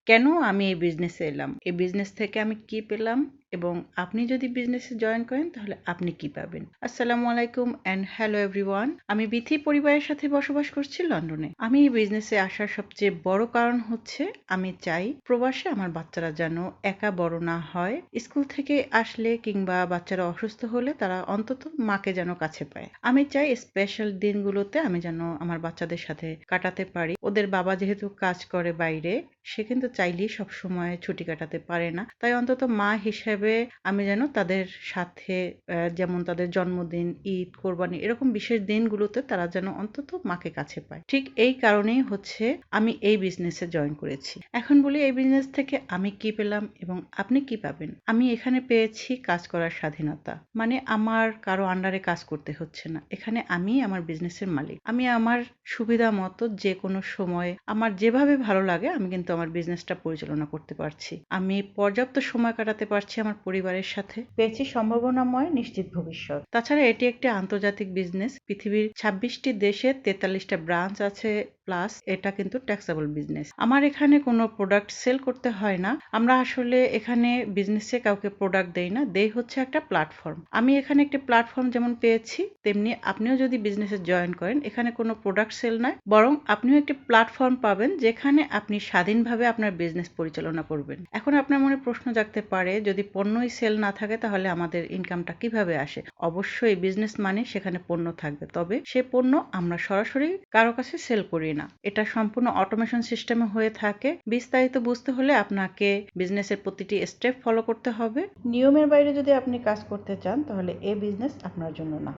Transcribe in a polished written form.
কেন আমি এই বিজনেসে এলাম, এই বিজনেস থেকে আমি কি পেলাম এবং আপনি যদি বিজনেসে জয়েন করেন তাহলে আপনি কি পাবেন। আসসালামু আলাইকুম এন্ড হ্যালো এভরিওয়ান। আমি বিথি পরিবারের সাথে বসবাস করছি লন্ডনে। আমি এই বিজনেসে আসার সবচেয়ে বড় কারণ হচ্ছে আমি চাই প্রবাসে আমার বাচ্চারা যেন একা বড় না হয়। স্কুল থেকে আসলে কিংবা বাচ্চারা অসুস্থ হলে তারা অন্তত মাকে যেন কাছে পায়। আমি চাই স্পেশাল দিনগুলোতে আমি যেন আমার বাচ্চাদের সাথে কাটাতে পারি। ওদের বাবা যেহেতু কাজ করে বাইরে, সে কিন্তু চাইলেই সবসময় ছুটি কাটাতে পারে না। তাই অন্তত মা হিসেবে আমি যেন তাদের সাথে যেমন তাদের জন্মদিন, ঈদ, কোরবানি এরকম বিশেষ দিনগুলোতে তারা যেন অন্তত মাকে কাছে পায়। ঠিক এই কারণেই হচ্ছে আমি এই বিজনেসে জয়েন করেছি। এখন বলি এই বিজনেস থেকে আমি কি পেলাম এবং আপনি কি পাবেন। আমি এখানে পেয়েছি কাজ করার স্বাধীনতা। মানে আমার কারো আন্ডারে কাজ করতে হচ্ছে না। এখানে আমি আমার বিজনেসের মালিক। আমি আমার সুবিধা মতো যে কোনো সময় আমার যেভাবে ভালো লাগে আমি কিন্তু আমার বিজনেসটা পরিচালনা করতে পারছি। আমি পর্যাপ্ত সময় কাটাতে পারছি আমার পরিবারের সাথে। পেয়েছি সম্ভাবনাময় নিশ্চিত ভবিষ্যৎ। তাছাড়া এটি একটি আন্তর্জাতিক বিজনেস। পৃথিবীর 26টি দেশে 43টা ব্রাঞ্চ আছে, প্লাস এটা কিন্তু ট্যাক্সেবল বিজনেস। আমার এখানে কোনো প্রোডাক্ট সেল করতে হয় না। আমরা আসলে এখানে বিজনেসে কাউকে প্রোডাক্ট দেই না, দেই হচ্ছে একটা প্ল্যাটফর্ম। আমি এখানে একটি প্ল্যাটফর্ম যেমন পেয়েছি, তেমনি আপনিও যদি বিজনেসে জয়েন করেন, এখানে কোনো প্রোডাক্ট সেল নয়, বরং আপনিও একটি প্ল্যাটফর্ম পাবেন যেখানে আপনি স্বাধীনভাবে আপনার বিজনেস পরিচালনা করবেন। এখন আপনার মনে প্রশ্ন জাগতে পারে, যদি পণ্যই সেল না থাকে তাহলে আমাদের ইনকামটা কিভাবে আসে। অবশ্যই বিজনেস মানে সেখানে পণ্য থাকবে, তবে সে পণ্য আমরা সরাসরি কারো কাছে সেল করি না। এটা সম্পূর্ণ অটোমেশন সিস্টেমে হয়ে থাকে। বিস্তারিত বুঝতে হলে আপনাকে বিজনেসের প্রতিটি স্টেপ ফলো করতে হবে। নিয়মের বাইরে যদি আপনি কাজ করতে চান তাহলে এই বিজনেস আপনার জন্য না।